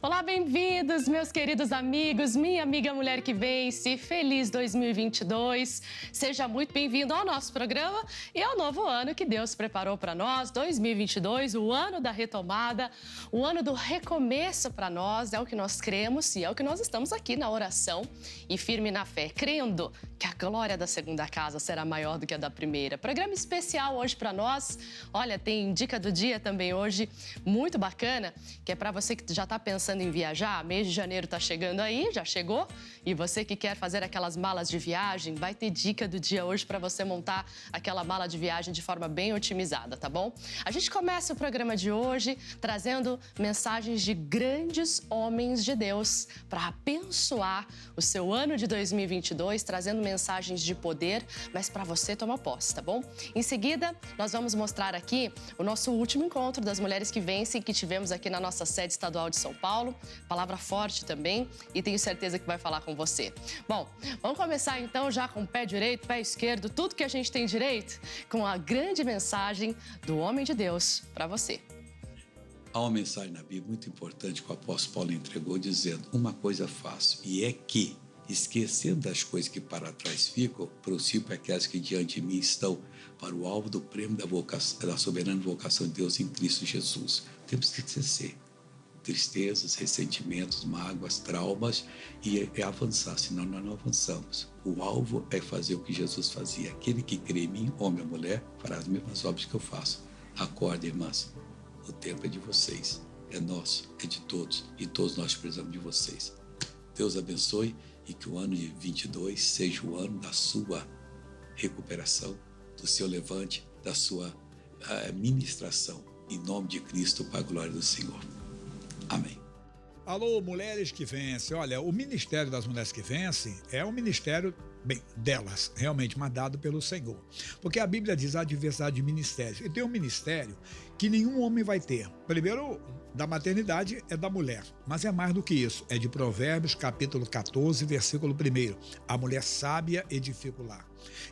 Olá, bem-vindos, meus queridos amigos, minha amiga Mulher que Vence. Feliz 2022. Seja muito bem-vindo ao nosso programa e ao novo ano que Deus preparou para nós, 2022, o ano da retomada, o ano do recomeço para nós. É o que nós cremos e é o que nós estamos aqui na oração e firme na fé, crendo que a glória da segunda casa será maior do que a da primeira. Programa especial hoje para nós. Olha, tem dica do dia também hoje, muito bacana, que é para você que já está pensando em viajar. Mês de janeiro está chegando aí, já chegou. E você que quer fazer aquelas malas de viagem, vai ter dica do dia hoje para você montar aquela mala de viagem de forma bem otimizada, tá bom? A gente começa o programa de hoje trazendo mensagens de grandes homens de Deus para abençoar o seu ano de 2022, trazendo mensagens de poder, mas para você tomar posse, tá bom? Em seguida, nós vamos mostrar aqui o nosso último encontro das Mulheres que Vencem, que tivemos aqui na nossa sede estadual de São Paulo. Palavra forte também e tenho certeza que vai falar com você. Bom, vamos começar então já com o pé direito, pé esquerdo, tudo que a gente tem direito, com a grande mensagem do homem de Deus para você. Há uma mensagem na Bíblia muito importante que o apóstolo Paulo entregou, dizendo: uma coisa faço, e é que, esquecendo das coisas que para trás ficam, prossigo para aquelas que diante de mim estão, para o alvo do prêmio da soberana vocação de Deus em Cristo Jesus. Temos que esquecer tristezas, ressentimentos, mágoas, traumas e avançar, senão nós não avançamos. O alvo é fazer o que Jesus fazia. Aquele que crê em mim, homem ou mulher, fará as mesmas obras que eu faço. Acorde, irmãs. O tempo é de vocês, é nosso, é de todos, e todos nós precisamos de vocês. Deus abençoe e que o ano de 22 seja o ano da sua recuperação, do seu levante, da sua ministração, em nome de Cristo, para a glória do Senhor. Amém. Alô, Mulheres que Vencem. Olha, o Ministério das Mulheres que Vencem é um ministério, bem, delas, realmente, mas dado pelo Senhor. Porque a Bíblia diz a diversidade de ministérios. E tem um ministério que nenhum homem vai ter. Primeiro, da maternidade é da mulher, mas é mais do que isso. É de Provérbios, capítulo 14, versículo 1. A mulher sábia edifica o lar.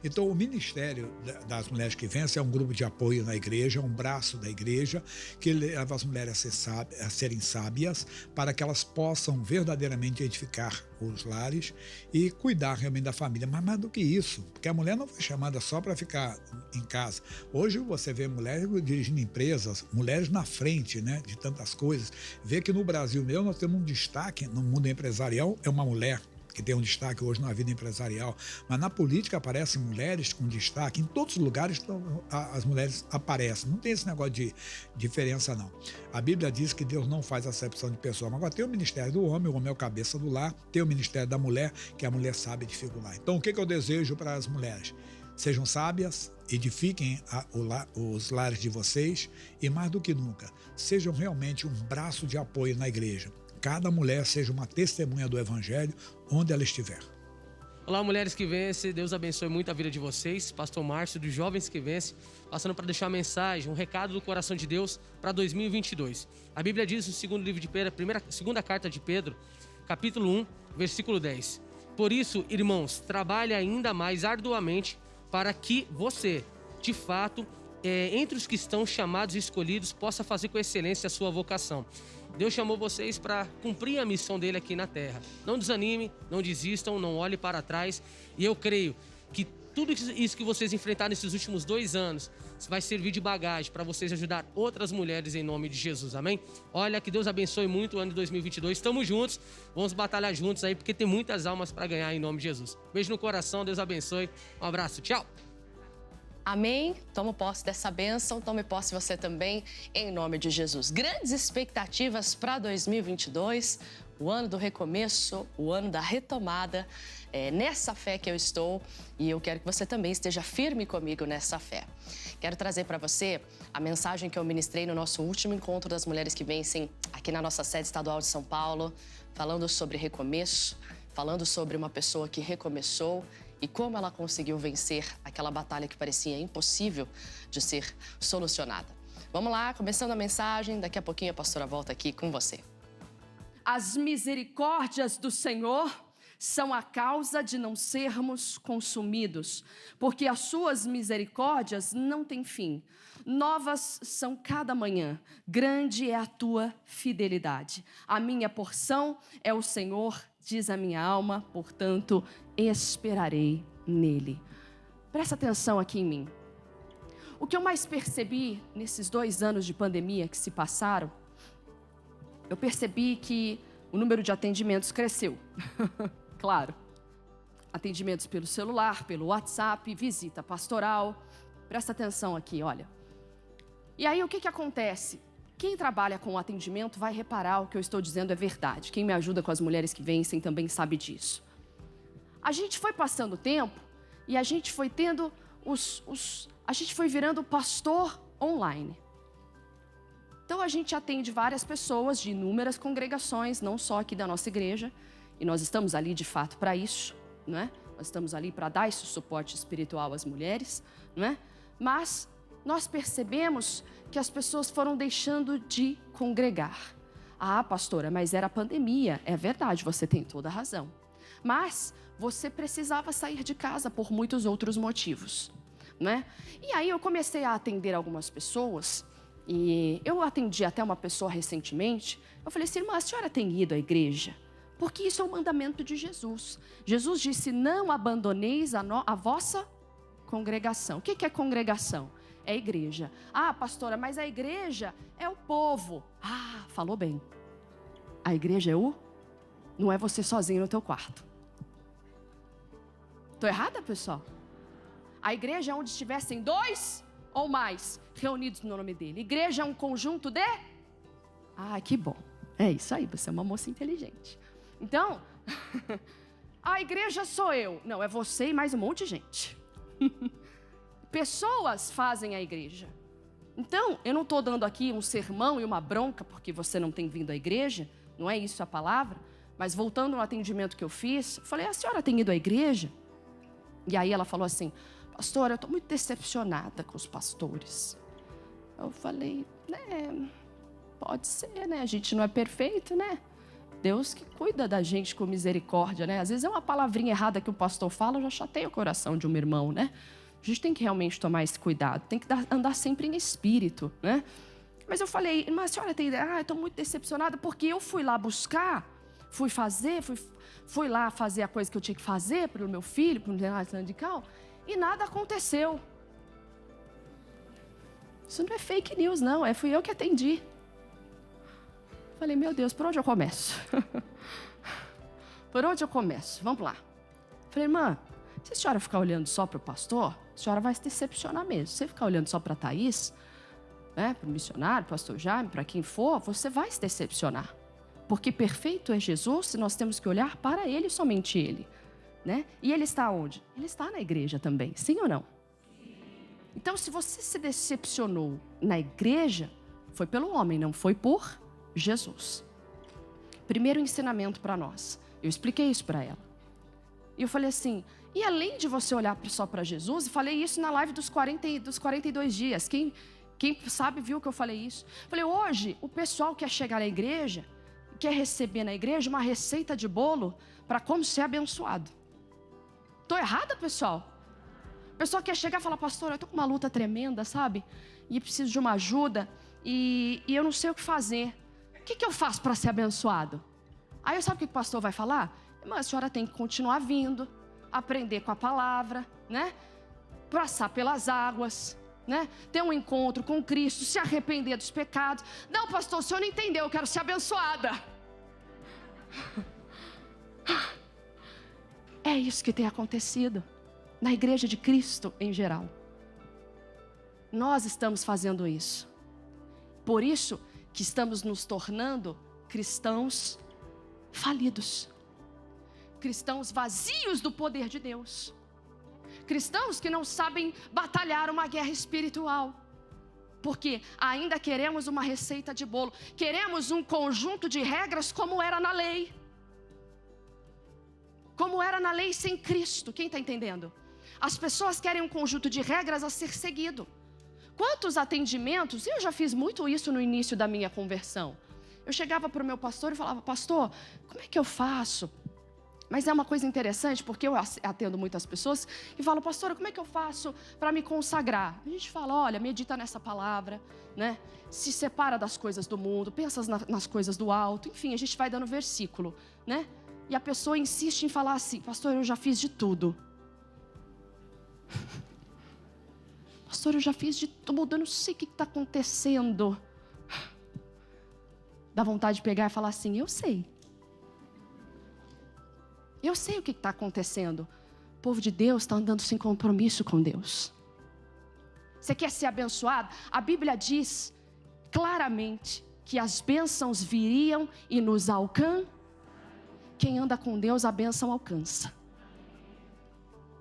Então, o Ministério das Mulheres que Vencem é um grupo de apoio na igreja, um braço da igreja, que leva as mulheres a serem sábias, para que elas possam verdadeiramente edificar os lares e cuidar realmente da família. Mas mais do que isso, porque a mulher não foi chamada só para ficar em casa. Hoje você vê mulheres dirigindo empresas, mulheres na frente, né, de tantas coisas. Vê que no Brasil mesmo nós temos um destaque no mundo empresarial, é uma mulher que tem um destaque hoje na vida empresarial, mas na política aparecem mulheres com destaque, em todos os lugares as mulheres aparecem, não tem esse negócio de diferença não. A Bíblia diz que Deus não faz acepção de pessoa, mas agora tem o ministério do homem, o homem é o cabeça do lar, tem o ministério da mulher, que a mulher sabe edificar o lar. Então o que eu desejo para as mulheres? Sejam sábias, edifiquem os lares de vocês e mais do que nunca, sejam realmente um braço de apoio na igreja. Cada mulher seja uma testemunha do Evangelho onde ela estiver. Olá, Mulheres que Vencem, Deus abençoe muito a vida de vocês. Pastor Márcio, dos Jovens que Vencem, passando para deixar uma mensagem, um recado do coração de Deus para 2022. A Bíblia diz no segundo livro de Pedro, segunda carta de Pedro, capítulo 1, versículo 10. Por isso, irmãos, trabalhe ainda mais arduamente para que você, de fato, entre os que estão chamados e escolhidos, possa fazer com excelência a sua vocação. Deus chamou vocês para cumprir a missão dele aqui na terra. Não desanime, não desistam, não olhe para trás. E eu creio que tudo isso que vocês enfrentaram nesses últimos 2 anos vai servir de bagagem para vocês ajudar outras mulheres em nome de Jesus, amém? Olha, que Deus abençoe muito o ano de 2022. Estamos juntos, vamos batalhar juntos aí, porque tem muitas almas para ganhar em nome de Jesus. Beijo no coração, Deus abençoe. Um abraço, tchau! Amém? Tome posse dessa bênção, tome posse você também, em nome de Jesus. Grandes expectativas para 2022, o ano do recomeço, o ano da retomada. É nessa fé que eu estou e eu quero que você também esteja firme comigo nessa fé. Quero trazer para você a mensagem que eu ministrei no nosso último encontro das Mulheres que Vencem, aqui na nossa sede estadual de São Paulo, falando sobre recomeço, falando sobre uma pessoa que recomeçou e como ela conseguiu vencer aquela batalha que parecia impossível de ser solucionada. Vamos lá, começando a mensagem, daqui a pouquinho a pastora volta aqui com você. As misericórdias do Senhor são a causa de não sermos consumidos, porque as suas misericórdias não têm fim. Novas são cada manhã, grande é a tua fidelidade. A minha porção é o Senhor, diz a minha alma, portanto, esperarei nele. Presta atenção aqui em mim. O que eu mais percebi nesses 2 anos de pandemia que se passaram, eu percebi que o número de atendimentos cresceu. Claro. Atendimentos pelo celular, pelo WhatsApp, visita pastoral. Presta atenção aqui, olha. E aí, o que acontece? Quem trabalha com atendimento vai reparar o que eu estou dizendo é verdade. Quem me ajuda com as mulheres que vencem também sabe disso. A gente foi passando o tempo e a gente foi tendo a gente foi virando pastor online. Então, a gente atende várias pessoas de inúmeras congregações, não só aqui da nossa igreja. E nós estamos ali, de fato, para isso, não é? Nós estamos ali para dar esse suporte espiritual às mulheres, não é? Mas nós percebemos que as pessoas foram deixando de congregar. Ah, pastora, mas era pandemia. É verdade, você tem toda a razão. Mas você precisava sair de casa por muitos outros motivos, não é? E aí eu comecei a atender algumas pessoas. E eu atendi até uma pessoa recentemente. Eu falei assim, irmã, a senhora tem ido à igreja? Porque isso é o mandamento de Jesus. Jesus disse, não abandoneis a vossa congregação. O que é congregação? É igreja. Ah, pastora, mas a igreja é o povo. Ah, falou bem. A igreja é não é você sozinho no teu quarto. Estou errada, pessoal? A igreja é onde estivessem 2 ou mais reunidos no nome dele. Igreja é um conjunto de... Ah, que bom. É isso aí, você é uma moça inteligente. Então, a igreja sou eu. Não, é você e mais um monte de gente. Pessoas fazem a igreja. Então, eu não estou dando aqui um sermão e uma bronca porque você não tem vindo à igreja. Não é isso a palavra. Mas voltando no atendimento que eu fiz, eu falei, a senhora tem ido à igreja? E aí ela falou assim, pastora, eu estou muito decepcionada com os pastores. Eu falei, pode ser, né? A gente não é perfeito, né? Deus que cuida da gente com misericórdia, né? Às vezes é uma palavrinha errada que o pastor fala, já chateia o coração de um irmão, né? A gente tem que realmente tomar esse cuidado, tem que andar sempre em espírito, né? Mas eu falei, irmã, a senhora tem ideia? Eu estou muito decepcionada porque eu fui lá buscar, fui lá fazer a coisa que eu tinha que fazer para o meu filho, para o internato sindical, e nada aconteceu. Isso não é fake news, não. Fui eu que atendi. Falei, meu Deus, por onde eu começo? Por onde eu começo? Vamos lá. Falei, irmã, se a senhora ficar olhando só para o pastor, a senhora vai se decepcionar mesmo. Se você ficar olhando só para a Thaís, né, para o missionário, pastor Jaime, para quem for, você vai se decepcionar. Porque perfeito é Jesus e nós temos que olhar para Ele e somente Ele. Né? E Ele está onde? Ele está na igreja também, sim ou não? Então, se você se decepcionou na igreja, foi pelo homem, não foi por Jesus. Primeiro ensinamento para nós. Eu expliquei isso para ela. E eu falei assim, e além de você olhar só para Jesus, e falei isso na live dos 42 dias. Quem sabe viu que eu falei isso. Falei, hoje o pessoal quer chegar na igreja, quer receber na igreja uma receita de bolo para como ser abençoado. Estou errada, pessoal? O pessoal quer chegar e falar, pastor, eu estou com uma luta tremenda, sabe? E preciso de uma ajuda e eu não sei o que fazer. O que eu faço para ser abençoado? Aí sabe o que o pastor vai falar? Mas a senhora tem que continuar vindo, aprender com a palavra, né? Passar pelas águas, né? Ter um encontro com Cristo, se arrepender dos pecados. Não, pastor, o senhor não entendeu, eu quero ser abençoada. É isso que tem acontecido na igreja de Cristo em geral. Nós estamos fazendo isso. Por isso que estamos nos tornando cristãos falidos. Cristãos vazios do poder de Deus. Cristãos que não sabem batalhar uma guerra espiritual. Porque ainda queremos uma receita de bolo. Queremos um conjunto de regras como era na lei. Como era na lei sem Cristo. Quem está entendendo? As pessoas querem um conjunto de regras a ser seguido. Quantos atendimentos, eu já fiz muito isso no início da minha conversão. Eu chegava para o meu pastor e falava, pastor, como é que eu faço Mas é uma coisa interessante, porque eu atendo muitas pessoas e falo, pastora, como é que eu faço para me consagrar? A gente fala, olha, medita nessa palavra, né? Se separa das coisas do mundo, pensa nas coisas do alto. Enfim, a gente vai dando versículo, né? E a pessoa insiste em falar assim, pastor, eu já fiz de tudo. Pastor, eu já fiz de tudo, eu não sei o que está acontecendo. Dá vontade de pegar e falar assim, eu sei. Eu sei o que está acontecendo. O povo de Deus está andando sem compromisso com Deus. Você quer ser abençoado? A Bíblia diz claramente que as bênçãos viriam e nos alcançam. Quem anda com Deus, a bênção alcança.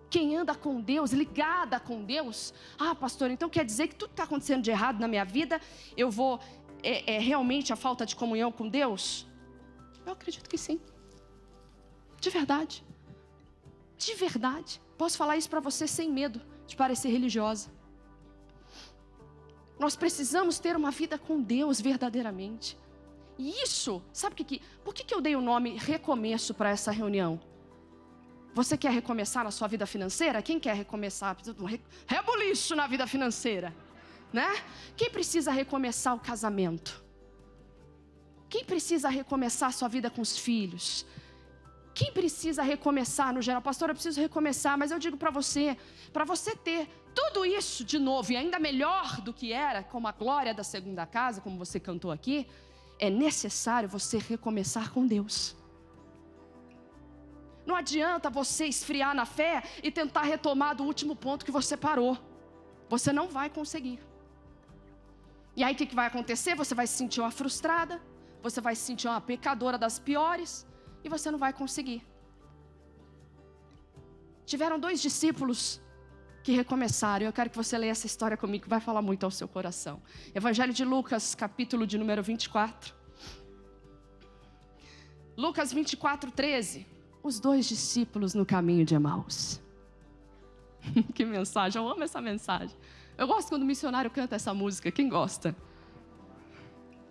Quem anda com Deus, ligada com Deus. Ah, pastor, então quer dizer que tudo que está acontecendo de errado na minha vida, eu vou, realmente a falta de comunhão com Deus? Eu acredito que sim. De verdade. De verdade. Posso falar isso para você sem medo de parecer religiosa. Nós precisamos ter uma vida com Deus verdadeiramente. E isso, sabe por que eu dei o nome recomeço para essa reunião? Você quer recomeçar na sua vida financeira? Quem quer recomeçar? Rebuliço na vida financeira, né? Quem precisa recomeçar o casamento? Quem precisa recomeçar a sua vida com os filhos? Quem precisa recomeçar no geral? Pastor, eu preciso recomeçar, mas eu digo para você ter tudo isso de novo e ainda melhor do que era, como a glória da segunda casa, como você cantou aqui, é necessário você recomeçar com Deus. Não adianta você esfriar na fé e tentar retomar do último ponto que você parou. Você não vai conseguir. E aí o que vai acontecer? Você vai se sentir uma frustrada, você vai se sentir uma pecadora das piores, e você não vai conseguir. Tiveram 2 discípulos que recomeçaram. Eu quero que você leia essa história comigo, que vai falar muito ao seu coração. Evangelho de Lucas, capítulo de número 24. Lucas 24, 13. Os 2 discípulos no caminho de Emaús. Que mensagem, eu amo essa mensagem. Eu gosto quando o missionário canta essa música. Quem gosta?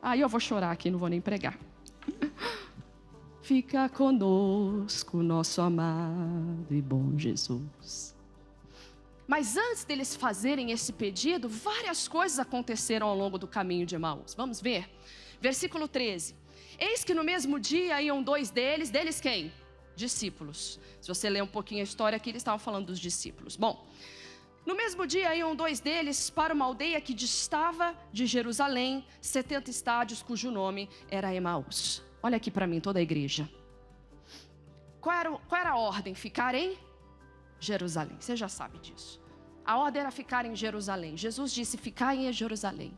Aí eu vou chorar aqui, não vou nem pregar. Fica conosco, nosso amado e bom Jesus. Mas antes deles fazerem esse pedido, várias coisas aconteceram ao longo do caminho de Emaús. Vamos ver? Versículo 13. Eis que no mesmo dia iam 2 deles quem? Discípulos. Se você ler um pouquinho a história aqui, eles estavam falando dos discípulos. Bom, no mesmo dia iam 2 deles para uma aldeia que distava de Jerusalém, 70 estádios, cujo nome era Emaús. Olha aqui para mim, toda a igreja. Qual era a ordem? Ficar em Jerusalém. Você já sabe disso. A ordem era ficar em Jerusalém. Jesus disse, ficar em Jerusalém.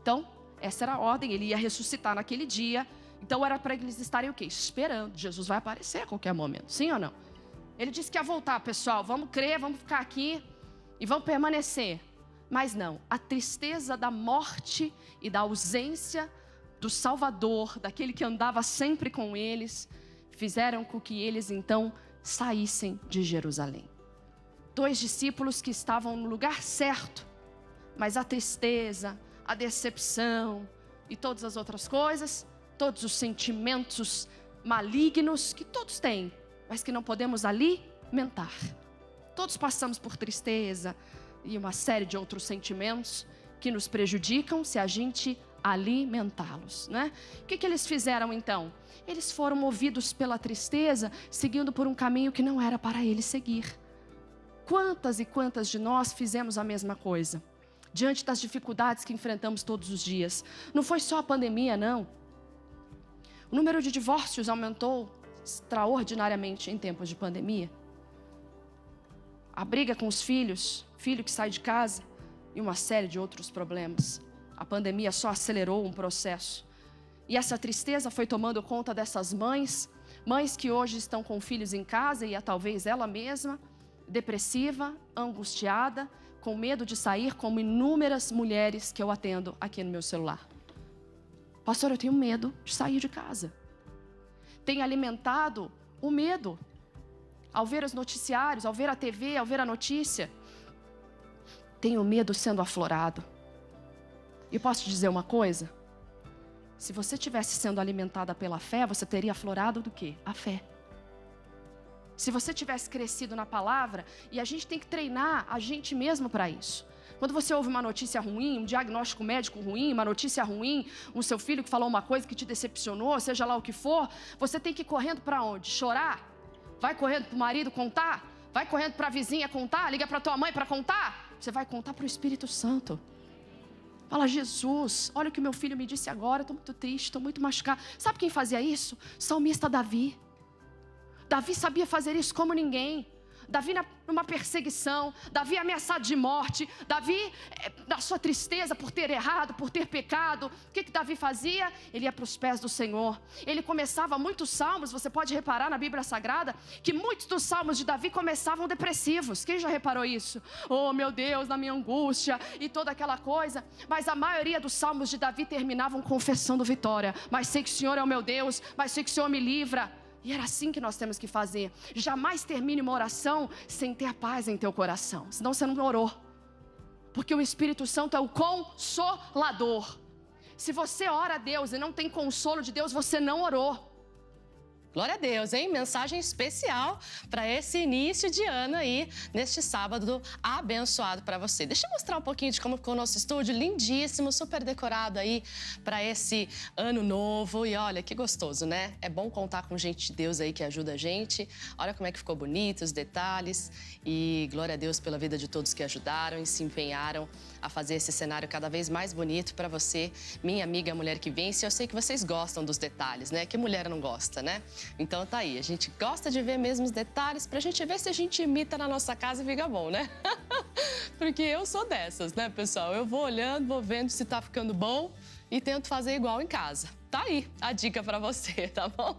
Então, essa era a ordem. Ele ia ressuscitar naquele dia. Então, era para eles estarem o quê? Esperando. Jesus vai aparecer a qualquer momento. Sim ou não? Ele disse que ia voltar, pessoal. Vamos crer, vamos ficar aqui e vamos permanecer. Mas não. A tristeza da morte e da ausência do Salvador, daquele que andava sempre com eles, fizeram com que eles então saíssem de Jerusalém. 2 discípulos que estavam no lugar certo, mas a tristeza, a decepção e todas as outras coisas, todos os sentimentos malignos que todos têm, mas que não podemos alimentar. Todos passamos por tristeza e uma série de outros sentimentos que nos prejudicam se a gente alimentá-los, né? O que eles fizeram então? Eles foram movidos pela tristeza, seguindo por um caminho que não era para eles seguir. Quantas e quantas de nós fizemos a mesma coisa? Diante das dificuldades que enfrentamos todos os dias. Não foi só a pandemia, não. O número de divórcios aumentou extraordinariamente em tempos de pandemia. A briga com os filhos, filho que sai de casa e uma série de outros problemas. A pandemia só acelerou um processo. E essa tristeza foi tomando conta dessas mães que hoje estão com filhos em casa e talvez ela mesma, depressiva, angustiada, com medo de sair, como inúmeras mulheres que eu atendo aqui no meu celular. Pastor, eu tenho medo de sair de casa. Tem alimentado o medo. Ao ver os noticiários, ao ver a TV, ao ver a notícia, tenho medo sendo aflorado. E posso te dizer uma coisa? Se você estivesse sendo alimentada pela fé, você teria aflorado do quê? A fé. Se você tivesse crescido na palavra, e a gente tem que treinar a gente mesmo para isso. Quando você ouve uma notícia ruim, um diagnóstico médico ruim, uma notícia ruim, o seu filho que falou uma coisa que te decepcionou, seja lá o que for, você tem que ir correndo para onde? Chorar? Vai correndo para o marido contar? Vai correndo para a vizinha contar? Liga para tua mãe para contar? Você vai contar para o Espírito Santo. Fala, Jesus, olha o que meu filho me disse agora, estou muito triste, estou muito machucado. Sabe quem fazia isso? O salmista Davi. Davi sabia fazer isso como ninguém. Davi numa perseguição, Davi ameaçado de morte, Davi na sua tristeza por ter errado, por ter pecado. O que Davi fazia? Ele ia para os pés do Senhor. Ele começava muitos salmos, você pode reparar na Bíblia Sagrada, que muitos dos salmos de Davi começavam depressivos. Quem já reparou isso? Oh meu Deus, na minha angústia e toda aquela coisa. Mas a maioria dos salmos de Davi terminavam confessando vitória. Mas sei que o Senhor é o meu Deus, mas sei que o Senhor me livra. E era assim que nós temos que fazer. Jamais termine uma oração sem ter paz em teu coração. Senão você não orou. Porque o Espírito Santo é o consolador. Se você ora a Deus e não tem consolo de Deus, você não orou. Glória a Deus, hein? Mensagem especial para esse início de ano aí, neste sábado abençoado para você. Deixa eu mostrar um pouquinho de como ficou o nosso estúdio, lindíssimo, super decorado aí para esse ano novo. E olha, que gostoso, né? É bom contar com gente de Deus aí que ajuda a gente. Olha como é que ficou bonito, os detalhes. E glória a Deus pela vida de todos que ajudaram e se empenharam a fazer esse cenário cada vez mais bonito para você, minha amiga Mulher que Vence. Eu sei que vocês gostam dos detalhes, né? Que mulher não gosta, né? Então tá aí, a gente gosta de ver mesmo os detalhes pra gente ver se a gente imita na nossa casa e fica bom, né? Porque eu sou dessas, né, pessoal? Eu vou olhando, vou vendo se tá ficando bom e tento fazer igual em casa. Tá aí a dica pra você, tá bom?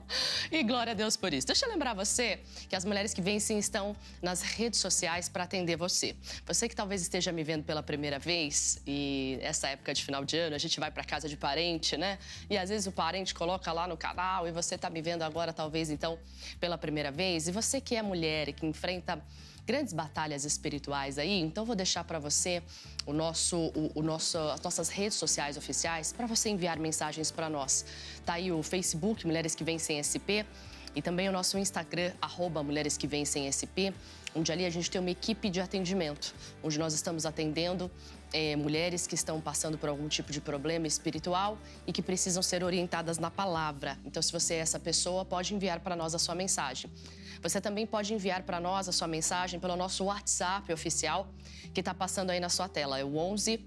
E glória a Deus por isso. Deixa eu lembrar você que as Mulheres que Vencem estão nas redes sociais para atender você. Você que talvez esteja me vendo pela primeira vez e essa época de final de ano a gente vai para casa de parente, né? E às vezes o parente coloca lá no canal e você tá me vendo agora talvez então pela primeira vez. E você que é mulher e que enfrenta grandes batalhas espirituais aí, então vou deixar para você as nossas redes sociais oficiais para você enviar mensagens para nós. Tá aí o Facebook Mulheres que Vencem SP e também o nosso Instagram @Mulheres que Vencem SP, onde ali a gente tem uma equipe de atendimento, onde nós estamos atendendo mulheres que estão passando por algum tipo de problema espiritual e que precisam ser orientadas na palavra. Então, se você é essa pessoa, pode enviar para nós a sua mensagem. Você também pode enviar para nós a sua mensagem pelo nosso WhatsApp oficial, que está passando aí na sua tela. É o 11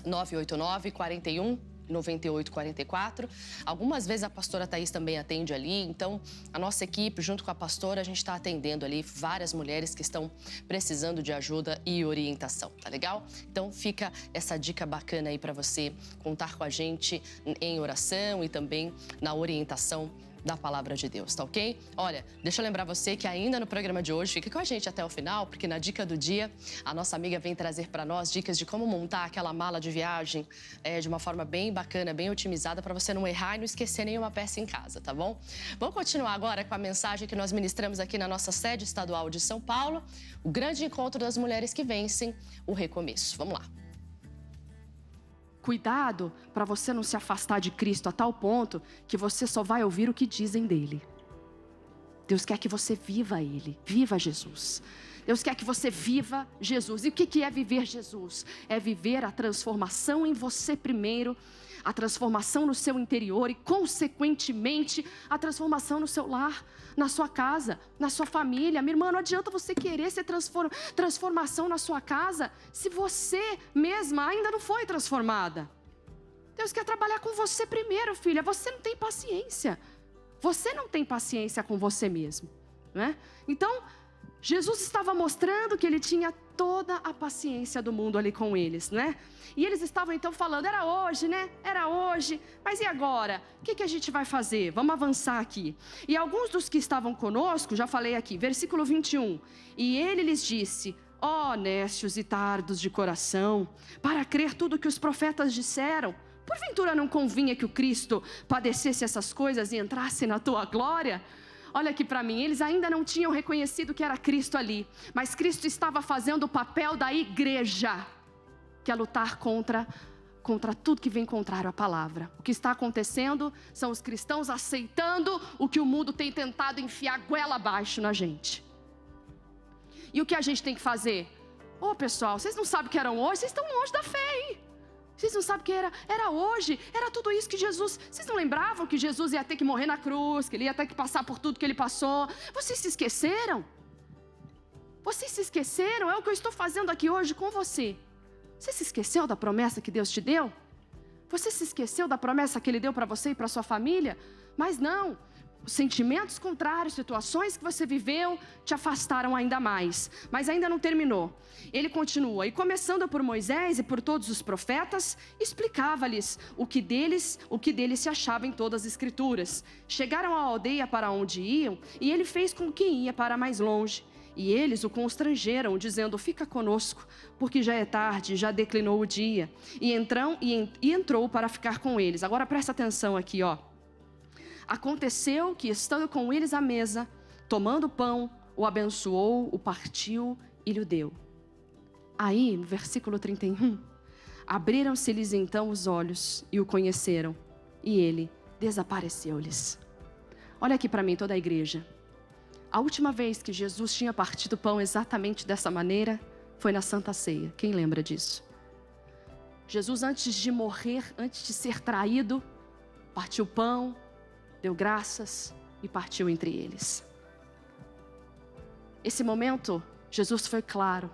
989 41 9844. Algumas vezes a pastora Thaís também atende ali, então a nossa equipe, junto com a pastora, a gente está atendendo ali várias mulheres que estão precisando de ajuda e orientação, tá legal? Então fica essa dica bacana aí para você contar com a gente em oração e também na orientação da palavra de Deus, tá ok? Olha, deixa eu lembrar você que ainda no programa de hoje, fica com a gente até o final, porque na dica do dia, a nossa amiga vem trazer para nós dicas de como montar aquela mala de viagem de uma forma bem bacana, bem otimizada, para você não errar e não esquecer nenhuma peça em casa, tá bom? Vamos continuar agora com a mensagem que nós ministramos aqui na nossa sede estadual de São Paulo, o grande encontro das mulheres que vencem, o recomeço. Vamos lá. Cuidado para você não se afastar de Cristo a tal ponto que você só vai ouvir o que dizem dele. Deus quer que você viva Ele, viva Jesus. Deus quer que você viva Jesus. E o que é viver Jesus? É viver a transformação em você primeiro, a transformação no seu interior e, consequentemente, a transformação no seu lar, na sua casa, na sua família. Minha irmã, não adianta você querer ser transformação na sua casa se você mesma ainda não foi transformada. Deus quer trabalhar com você primeiro, filha. Você não tem paciência. Você não tem paciência com você mesmo, né? Então, Jesus estava mostrando que Ele tinha toda a paciência do mundo ali com eles, né? E eles estavam então falando, era hoje, né? Era hoje, mas e agora? O que a gente vai fazer? Vamos avançar aqui. E alguns dos que estavam conosco, já falei aqui, versículo 21. E Ele lhes disse, ó nécios e tardos de coração, para crer tudo que os profetas disseram, porventura não convinha que o Cristo padecesse essas coisas e entrasse na tua glória? Olha aqui para mim, eles ainda não tinham reconhecido que era Cristo ali, mas Cristo estava fazendo o papel da igreja, que é lutar contra contra tudo que vem contrário à palavra. O que está acontecendo são os cristãos aceitando o que o mundo tem tentado enfiar goela abaixo na gente. E o que a gente tem que fazer? Ô pessoal, vocês não sabem o que eram hoje? Vocês estão longe da fé, hein? Vocês não sabem o que era hoje? Era tudo isso que Jesus... Vocês não lembravam que Jesus ia ter que morrer na cruz, que ele ia ter que passar por tudo que ele passou? Vocês se esqueceram? Vocês se esqueceram? É o que eu estou fazendo aqui hoje com você. Você se esqueceu da promessa que Deus te deu? Você se esqueceu da promessa que Ele deu para você e para sua família? Mas não, sentimentos contrários, situações que você viveu te afastaram ainda mais. Mas ainda não terminou. Ele continua, e começando por Moisés e por todos os profetas, explicava-lhes o que deles se achava em todas as escrituras. Chegaram à aldeia para onde iam, e ele fez com que ia para mais longe. E eles o constrangeram, dizendo, fica conosco, porque já é tarde, já declinou o dia. E entrou para ficar com eles. Agora presta atenção aqui, ó. Aconteceu que, estando com eles à mesa, tomando o pão, o abençoou, o partiu e lhe deu. Aí, no versículo 31, abriram-se-lhes então os olhos e o conheceram. E ele desapareceu-lhes. Olha aqui para mim, toda a igreja. A última vez que Jesus tinha partido o pão exatamente dessa maneira foi na Santa Ceia. Quem lembra disso? Jesus, antes de morrer, antes de ser traído, partiu o pão, deu graças e partiu entre eles. Esse momento, Jesus foi claro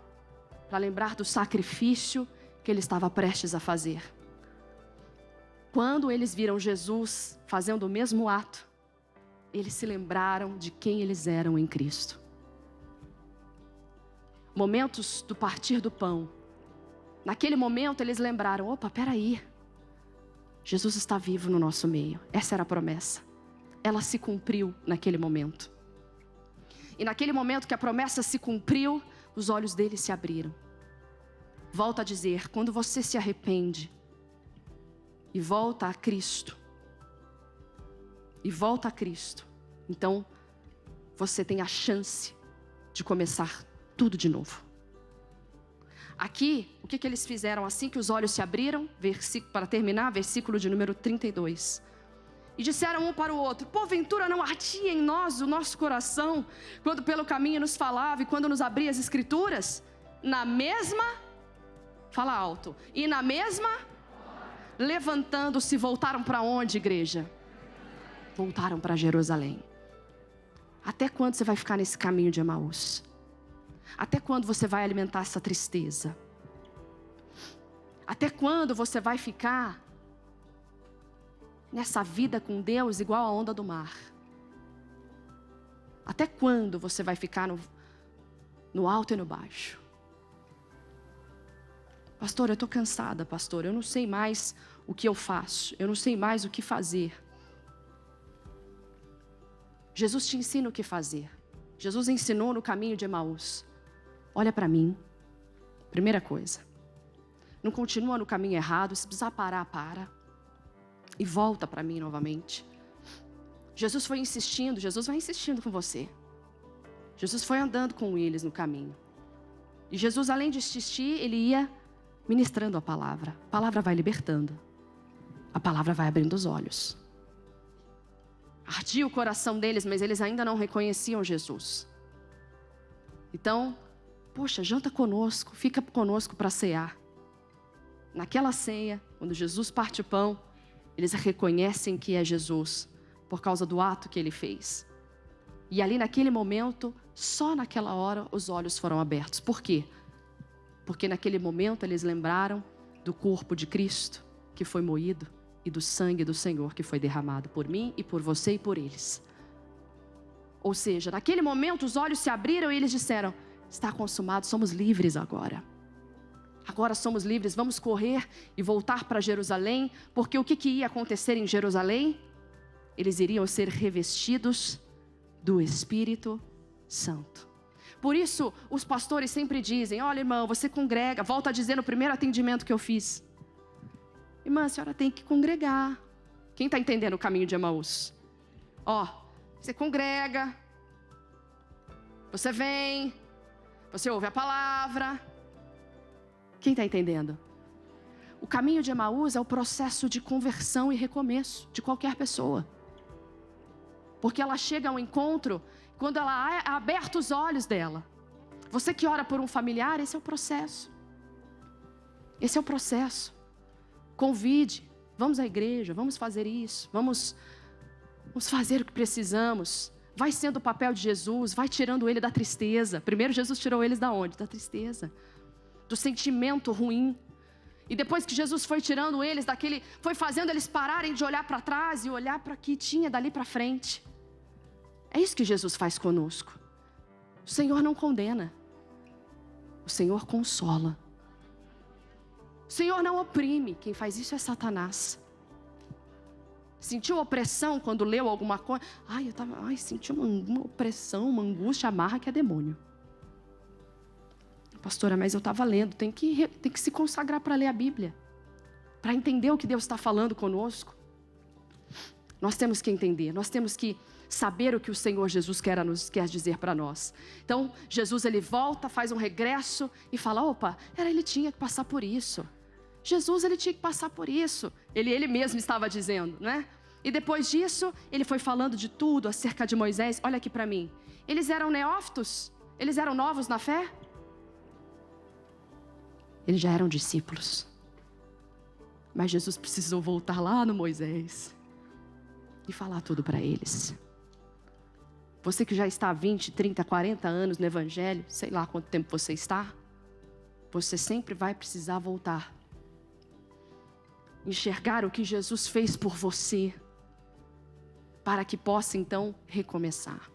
para lembrar do sacrifício que ele estava prestes a fazer. Quando eles viram Jesus fazendo o mesmo ato, eles se lembraram de quem eles eram em Cristo. Momentos do partir do pão. Naquele momento eles lembraram, opa, peraí. Jesus está vivo no nosso meio. Essa era a promessa. Ela se cumpriu naquele momento. E naquele momento que a promessa se cumpriu, os olhos deles se abriram. Volto a dizer, quando você se arrepende e volta a Cristo, então você tem a chance de começar tudo de novo. Aqui, o que eles fizeram assim que os olhos se abriram? Para terminar, versículo de número 32. E disseram um para o outro, porventura não ardia em nós o nosso coração, quando pelo caminho nos falava e quando nos abria as escrituras? Na mesma, fala alto, e na mesma, levantando-se, voltaram para onde, igreja? Voltaram para Jerusalém. Até quando você vai ficar nesse caminho de Emaús? Até quando você vai alimentar essa tristeza? Até quando você vai ficar nessa vida com Deus igual a onda do mar? Até quando você vai ficar no alto e no baixo? Pastor, eu estou cansada, pastor. Eu não sei mais o que eu faço. Eu não sei mais o que fazer. Jesus te ensina o que fazer. Jesus ensinou no caminho de Emaús. Olha para mim. Primeira coisa. Não continua no caminho errado. Se precisar parar, para. E volta para mim novamente. Jesus foi insistindo. Jesus vai insistindo com você. Jesus foi andando com eles no caminho. E Jesus, além de insistir, ele ia ministrando a palavra. A palavra vai libertando. A palavra vai abrindo os olhos. Ardia o coração deles, mas eles ainda não reconheciam Jesus. Então, poxa, janta conosco, fica conosco para cear. Naquela ceia, quando Jesus parte o pão, eles reconhecem que é Jesus, por causa do ato que ele fez. E ali naquele momento, só naquela hora, os olhos foram abertos. Por quê? Porque naquele momento eles lembraram do corpo de Cristo, que foi moído, e do sangue do Senhor que foi derramado por mim e por você e por eles. Ou seja, naquele momento os olhos se abriram e eles disseram, está consumado, somos livres agora. Agora somos livres, vamos correr e voltar para Jerusalém, porque o que ia acontecer em Jerusalém? Eles iriam ser revestidos do Espírito Santo. Por isso, os pastores sempre dizem, olha irmão, você congrega, volta a dizer no primeiro atendimento que eu fiz, irmã, a senhora tem que congregar. Quem está entendendo o caminho de Emaús? Você congrega, você vem, você ouve a palavra. Quem está entendendo? O caminho de Emaús é o processo de conversão e recomeço de qualquer pessoa. Porque ela chega ao encontro quando ela aberta os olhos dela. Você que ora por um familiar, esse é o processo. Esse é o processo. Convide, vamos à igreja, vamos fazer isso, vamos fazer o que precisamos. Vai sendo o papel de Jesus, vai tirando ele da tristeza. Primeiro Jesus tirou eles da onde? Da tristeza, do sentimento ruim. E depois que Jesus foi tirando eles daquele, foi fazendo eles pararem de olhar para trás e olhar para o que tinha dali para frente. É isso que Jesus faz conosco. O Senhor não condena. O Senhor consola. O Senhor não oprime. Quem faz isso é Satanás. Sentiu opressão quando leu alguma coisa? Senti uma opressão, uma angústia, amarra que é demônio. Pastora, mas eu estava lendo. Tem que se consagrar para ler a Bíblia. Para entender o que Deus está falando conosco. Nós temos que entender. Nós temos que saber o que o Senhor Jesus quer dizer para nós. Então, Jesus ele volta, faz um regresso e fala, ele tinha que passar por isso. Jesus ele tinha que passar por isso. Ele mesmo estava dizendo, né? E depois disso, ele foi falando de tudo acerca de Moisés. Olha aqui para mim. Eles eram neófitos? Eles eram novos na fé? Eles já eram discípulos. Mas Jesus precisou voltar lá no Moisés e falar tudo para eles. Você que já está há 20, 30, 40 anos no Evangelho, sei lá quanto tempo você está, você sempre vai precisar voltar. Enxergar o que Jesus fez por você, para que possa então recomeçar.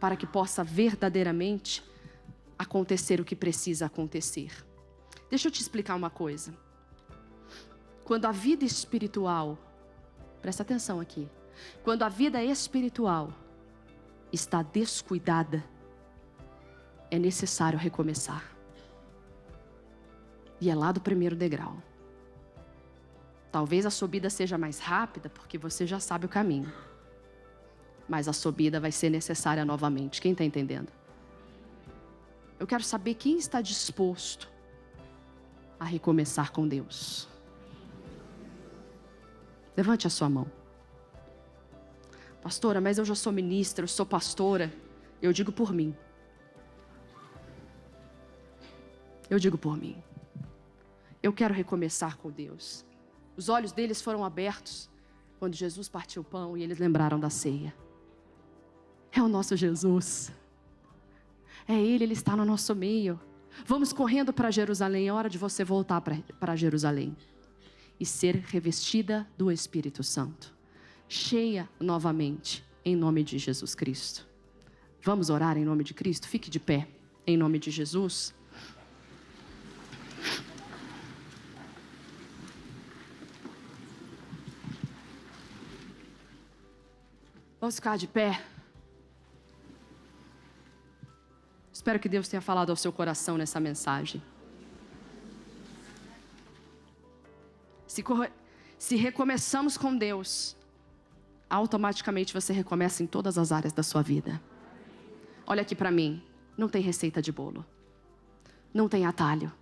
Para que possa verdadeiramente acontecer o que precisa acontecer. Deixa eu te explicar uma coisa. Quando a vida espiritual, presta atenção aqui. Quando a vida espiritual está descuidada, é necessário recomeçar. E é lá do primeiro degrau. Talvez a subida seja mais rápida, porque você já sabe o caminho. Mas a subida vai ser necessária novamente. Quem está entendendo? Eu quero saber quem está disposto a recomeçar com Deus. Levante a sua mão. Pastora, mas eu já sou ministra, eu sou pastora. Eu digo por mim. Eu digo por mim. Eu quero recomeçar com Deus. Os olhos deles foram abertos quando Jesus partiu o pão e eles lembraram da ceia. É o nosso Jesus. É Ele está no nosso meio. Vamos correndo para Jerusalém. É hora de você voltar para Jerusalém e ser revestida do Espírito Santo, cheia novamente, em nome de Jesus Cristo. Vamos orar em nome de Cristo? Fique de pé, em nome de Jesus. Vamos ficar de pé. Espero que Deus tenha falado ao seu coração nessa mensagem. Se recomeçamos com Deus, automaticamente você recomeça em todas as áreas da sua vida. Olha aqui para mim, não tem receita de bolo. Não tem atalho.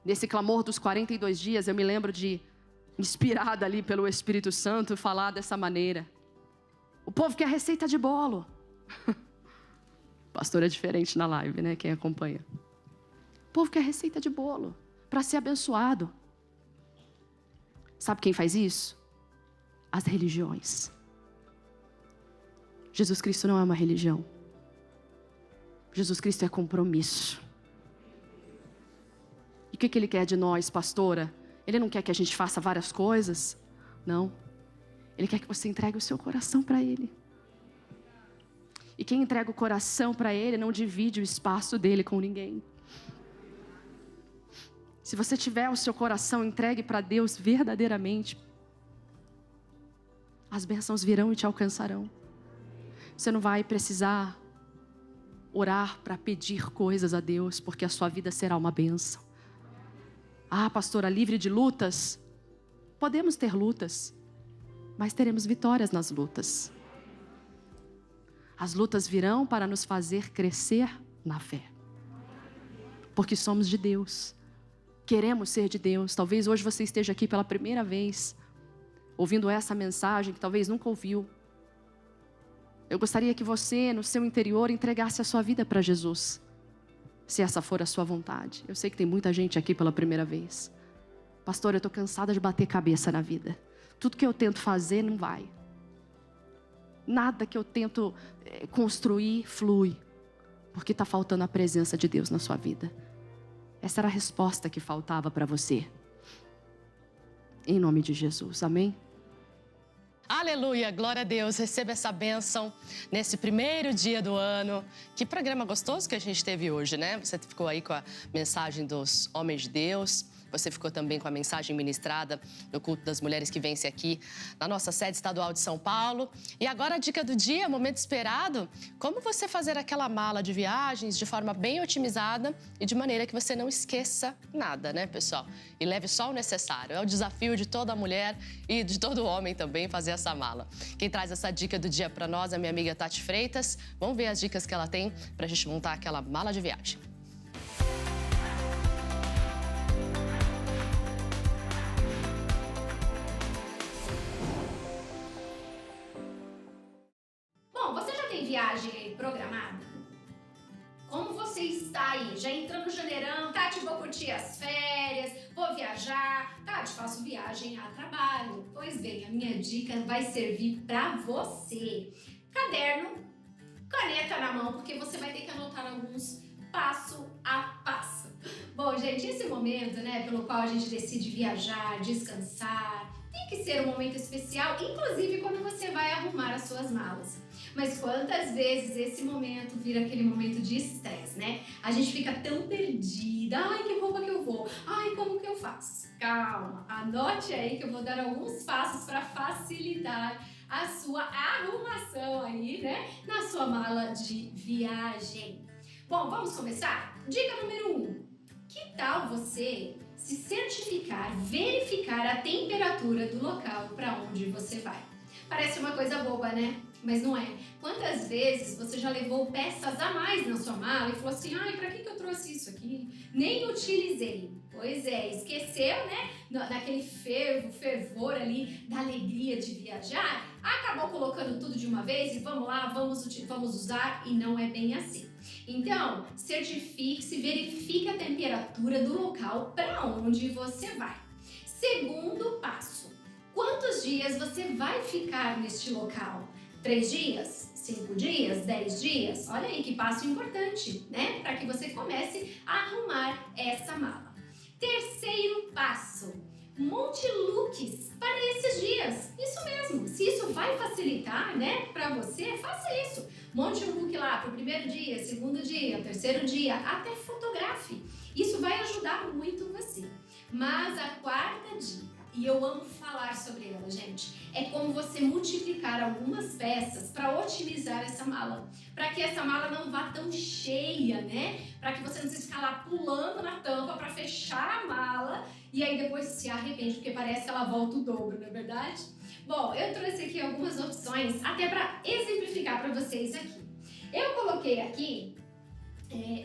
Nesse clamor dos 42 dias, eu me lembro de, inspirada ali pelo Espírito Santo, falar dessa maneira. O povo quer receita de bolo. Pastor é diferente na live, né? Quem acompanha. O povo quer receita de bolo para ser abençoado. Sabe quem faz isso? As religiões. Jesus Cristo não é uma religião. Jesus Cristo é compromisso. E o que Ele quer de nós, pastora? Ele não quer que a gente faça várias coisas? Não. Ele quer que você entregue o seu coração para Ele. E quem entrega o coração para Ele não divide o espaço dele com ninguém. Se você tiver o seu coração entregue para Deus verdadeiramente, as bênçãos virão e te alcançarão. Você não vai precisar orar para pedir coisas a Deus, porque a sua vida será uma bênção. Ah, pastora, livre de lutas? Podemos ter lutas, mas teremos vitórias nas lutas. As lutas virão para nos fazer crescer na fé, porque somos de Deus. queremos ser de Deus. Talvez hoje você esteja aqui pela primeira vez, ouvindo essa mensagem que talvez nunca ouviu. Eu gostaria que você, no seu interior, entregasse a sua vida para Jesus, se essa for a sua vontade. Eu sei que tem muita gente aqui pela primeira vez. Pastor, eu estou cansada de bater cabeça na vida. Tudo que eu tento fazer não vai. Nada que eu tento construir flui, porque está faltando a presença de Deus na sua vida. Essa era a resposta que faltava para você. Em nome de Jesus, amém? Aleluia, glória a Deus, receba essa bênção nesse primeiro dia do ano. Que programa gostoso que a gente teve hoje, né? Você ficou aí com a mensagem dos homens de Deus. Você ficou também com a mensagem ministrada no culto das mulheres que vence aqui na nossa sede estadual de São Paulo. E agora a dica do dia, momento esperado, como você fazer aquela mala de viagens de forma bem otimizada e de maneira que você não esqueça nada, né, pessoal? E leve só o necessário. É o desafio de toda mulher e de todo homem também fazer essa mala. Quem traz essa dica do dia para nós é a minha amiga Tati Freitas. Vamos ver as dicas que ela tem para a gente montar aquela mala de viagem. Viagem aí programada? Como você está aí? Já entrou no janeirão? Tati, vou curtir as férias, vou viajar. Tati, faço viagem a trabalho. Pois bem, a minha dica vai servir para você. Caderno, caneta na mão, porque você vai ter que anotar alguns passo a passo. Bom, gente, esse momento, né, pelo qual a gente decide viajar, descansar, tem que ser um momento especial, inclusive quando você vai arrumar as suas malas. Mas quantas vezes esse momento vira aquele momento de estresse, né? A gente fica tão perdida. Ai, que roupa que eu vou? Ai, como que eu faço? Calma, anote aí que eu vou dar alguns passos para facilitar a sua arrumação aí, né? Na sua mala de viagem. Bom, vamos começar? Dica número 1. Que tal você se certificar, verificar a temperatura do local para onde você vai? Parece uma coisa boba, né? Mas não é. Quantas vezes você já levou peças a mais na sua mala e falou assim, ai, pra que eu trouxe isso aqui? Nem utilizei. Pois é, esqueceu, né? Naquele fervor ali da alegria de viajar, acabou colocando tudo de uma vez e vamos lá, vamos usar, e não é bem assim. Então, certifique-se, verifique a temperatura do local para onde você vai. Segundo passo, quantos dias você vai ficar neste local? 3 dias? 5 dias? 10 dias? Olha aí que passo importante, né? Para que você comece a arrumar essa mala. Terceiro passo, monte looks para esses dias. Isso mesmo, se isso vai facilitar, né, para você, faça isso. Monte um look lá para o primeiro dia, segundo dia, terceiro dia, até fotografe. Isso vai ajudar muito você. Mas a quarta dica, e eu amo falar sobre ela, gente, é como você multiplicar algumas peças para otimizar essa mala, para que essa mala não vá tão cheia, né? Para que você não precise ficar lá pulando na tampa para fechar a mala e aí depois se arrepende, porque parece que ela volta o dobro, não é verdade? Bom, eu trouxe aqui algumas opções, até para exemplificar para vocês aqui. Eu coloquei aqui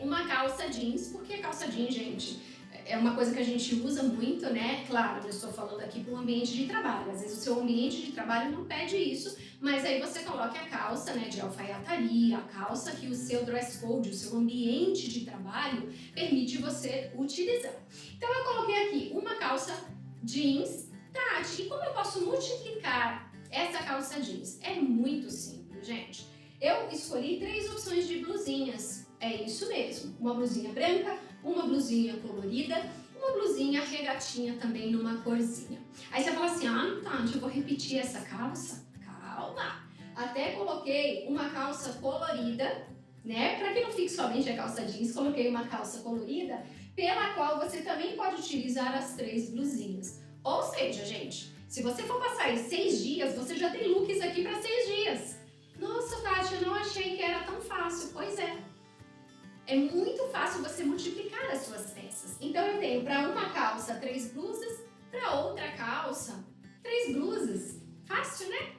uma calça jeans, porque a calça jeans, gente, é uma coisa que a gente usa muito, né? Claro, eu estou falando aqui para o ambiente de trabalho. Às vezes o seu ambiente de trabalho não pede isso, mas aí você coloca a calça, né, de alfaiataria, a calça que o seu dress code, o seu ambiente de trabalho permite você utilizar. Então eu coloquei aqui uma calça jeans. Tati, e como eu posso multiplicar essa calça jeans? É muito simples, gente. Eu escolhi 3 opções de blusinhas. É isso mesmo, uma blusinha branca, uma blusinha colorida, uma blusinha regatinha também numa corzinha. Aí você fala assim, Tati, eu vou repetir essa calça? Calma! Até coloquei uma calça colorida, né? Para que não fique somente a calça jeans, coloquei uma calça colorida, pela qual você também pode utilizar as 3 blusinhas. Ou seja, gente, se você for passar aí 6 dias, você já tem looks aqui para 6 dias. Nossa, Tati, eu não achei que era tão fácil. Pois é. É muito fácil você multiplicar as suas peças. Então eu tenho para uma calça 3 blusas, para outra calça 3 blusas. Fácil, né?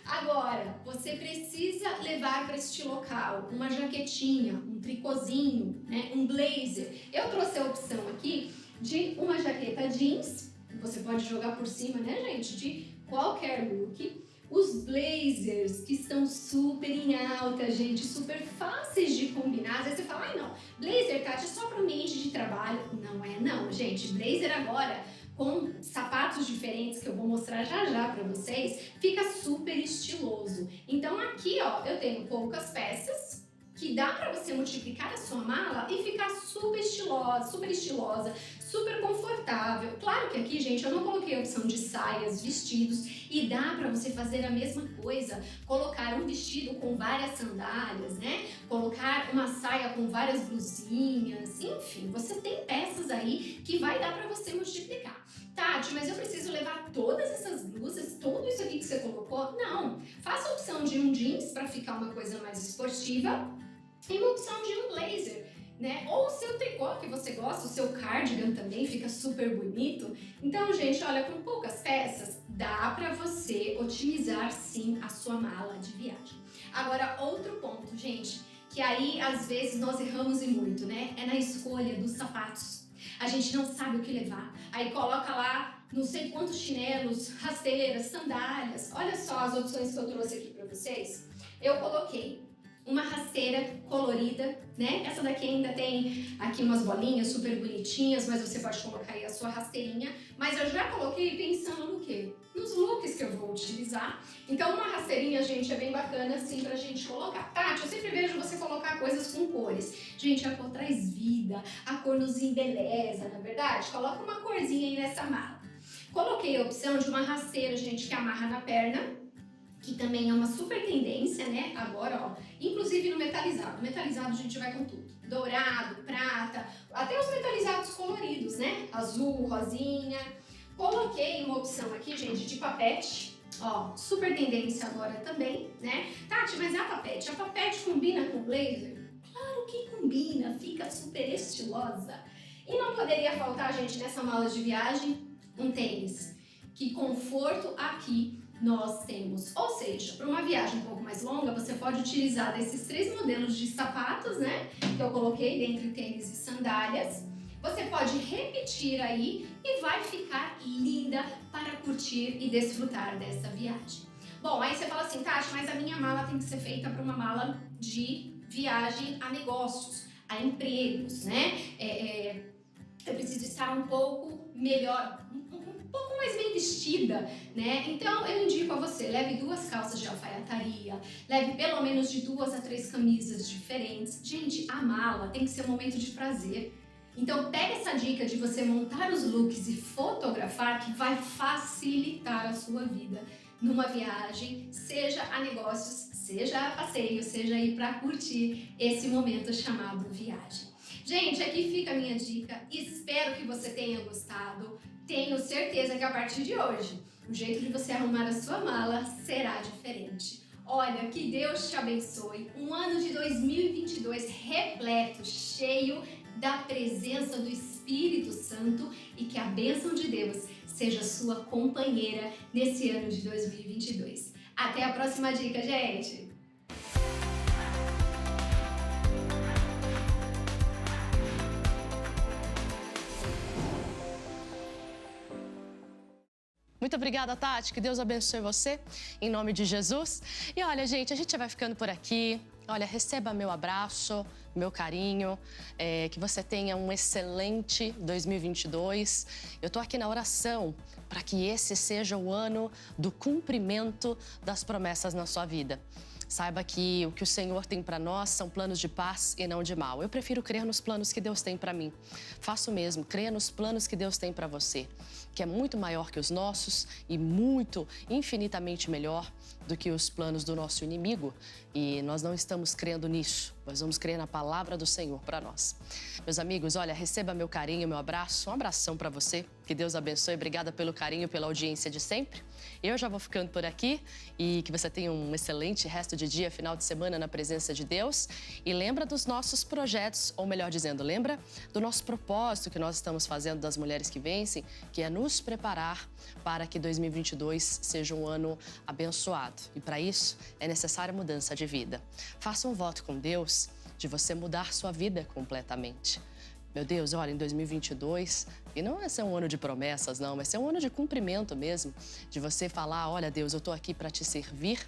Agora, você precisa levar para este local uma jaquetinha, um tricôzinho, né? Um blazer. Eu trouxe a opção aqui de uma jaqueta jeans, você pode jogar por cima, né, gente, de qualquer look. Os blazers, que estão super em alta, gente, super fáceis de combinar. Às vezes você fala, ai não, blazer, Tati, é só para ambiente de trabalho. Não é não, gente. Blazer agora, com sapatos diferentes, que eu vou mostrar já já para vocês, fica super estiloso. Então aqui, ó, eu tenho poucas peças, que dá para você multiplicar a sua mala e ficar super estilosa, super confortável. Claro que aqui, gente, eu não coloquei a opção de saias, vestidos, e dá para você fazer a mesma coisa, colocar um vestido com várias sandálias, né? Colocar uma saia com várias blusinhas, enfim, você tem peças aí que vai dar para você multiplicar. Tati, mas eu preciso levar todas essas blusas, tudo isso aqui que você colocou? Não, faça a opção de um jeans para ficar uma coisa mais esportiva e uma opção de um blazer, né? Ou o seu tricô que você gosta, o seu cardigan também fica super bonito. Então, gente, olha, com poucas peças, dá para você otimizar sim a sua mala de viagem. Agora, outro ponto, gente, que aí às vezes nós erramos e muito, né? É na escolha dos sapatos. A gente não sabe o que levar. Aí coloca lá não sei quantos chinelos, rasteiras, sandálias. Olha só as opções que eu trouxe aqui para vocês. Eu coloquei uma rasteira colorida, né? Essa daqui ainda tem aqui umas bolinhas super bonitinhas, mas você pode colocar aí a sua rasteirinha. Mas eu já coloquei pensando no quê? Nos looks que eu vou utilizar. Então uma rasteirinha, gente, é bem bacana assim pra gente colocar. Tati, eu sempre vejo você colocar coisas com cores. Gente, a cor traz vida, a cor nos embeleza, na verdade? Coloca uma corzinha aí nessa mala. Coloquei a opção de uma rasteira, gente, que amarra na perna, que também é uma super tendência, né? Agora, ó, inclusive no metalizado. Metalizado a gente vai com tudo. Dourado, prata, até os metalizados coloridos, né? Azul, rosinha. Coloquei uma opção aqui, gente, de papete. Ó, super tendência agora também, né? Tati, mas a papete combina com blazer? Claro que combina, fica super estilosa. E não poderia faltar, gente, nessa mala de viagem, um tênis. Que conforto aqui nós temos. Ou seja, para uma viagem um pouco mais longa, você pode utilizar desses 3 modelos de sapatos, né? Que eu coloquei dentre tênis e sandálias. Você pode repetir aí e vai ficar linda para curtir e desfrutar dessa viagem. Bom, aí você fala assim, Tati, mas a minha mala tem que ser feita para uma mala de viagem a negócios, a empregos, né? Eu preciso estar um pouco melhor, um pouco mais bem vestida, né? Então eu indico a você, leve 2 calças de alfaiataria, leve pelo menos de 2 a 3 camisas diferentes. Gente, a mala tem que ser um momento de prazer. Então pega essa dica de você montar os looks e fotografar, que vai facilitar a sua vida numa viagem, seja a negócios, seja a passeio, seja aí para curtir esse momento chamado viagem. Gente, aqui fica a minha dica, espero que você tenha gostado, tenho certeza que a partir de hoje, o jeito de você arrumar a sua mala será diferente. Olha, que Deus te abençoe, um ano de 2022 repleto, cheio da presença do Espírito Santo e que a bênção de Deus seja sua companheira nesse ano de 2022. Até a próxima dica, gente! Muito obrigada, Tati. Que Deus abençoe você, em nome de Jesus. E olha, gente, a gente vai ficando por aqui. Olha, receba meu abraço, meu carinho, que você tenha um excelente 2022. Eu tô aqui na oração para que esse seja o ano do cumprimento das promessas na sua vida. Saiba que o que o Senhor tem para nós são planos de paz e não de mal. Eu prefiro crer nos planos que Deus tem para mim. Faço o mesmo, creia nos planos que Deus tem para você, que é muito maior que os nossos e muito, infinitamente melhor do que os planos do nosso inimigo. E nós não estamos crendo nisso, nós vamos crer na palavra do Senhor para nós. Meus amigos, olha, receba meu carinho, meu abraço, um abração para você. Que Deus abençoe, obrigada pelo carinho, pela audiência de sempre. Eu já vou ficando por aqui e que você tenha um excelente resto de dia, final de semana na presença de Deus. E lembra dos nossos projetos, ou melhor dizendo, lembra do nosso propósito que nós estamos fazendo das Mulheres que Vencem, que é nos preparar para que 2022 seja um ano abençoado. E para isso é necessária mudança de vida. Faça um voto com Deus de você mudar sua vida completamente. Meu Deus, olha, em 2022, e não vai ser um ano de promessas, não, vai ser um ano de cumprimento mesmo, de você falar, olha, Deus, eu estou aqui para te servir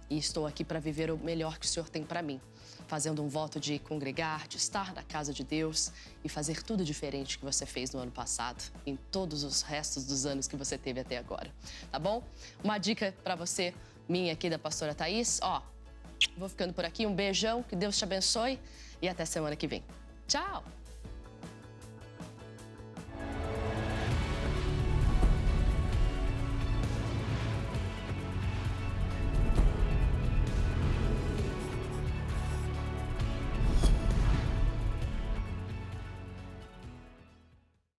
e estou aqui para viver o melhor que o Senhor tem para mim, fazendo um voto de congregar, de estar na casa de Deus e fazer tudo diferente que você fez no ano passado, em todos os restos dos anos que você teve até agora, tá bom? Uma dica para você, minha aqui da pastora Thaís, ó, vou ficando por aqui, um beijão, que Deus te abençoe e até semana que vem. Tchau!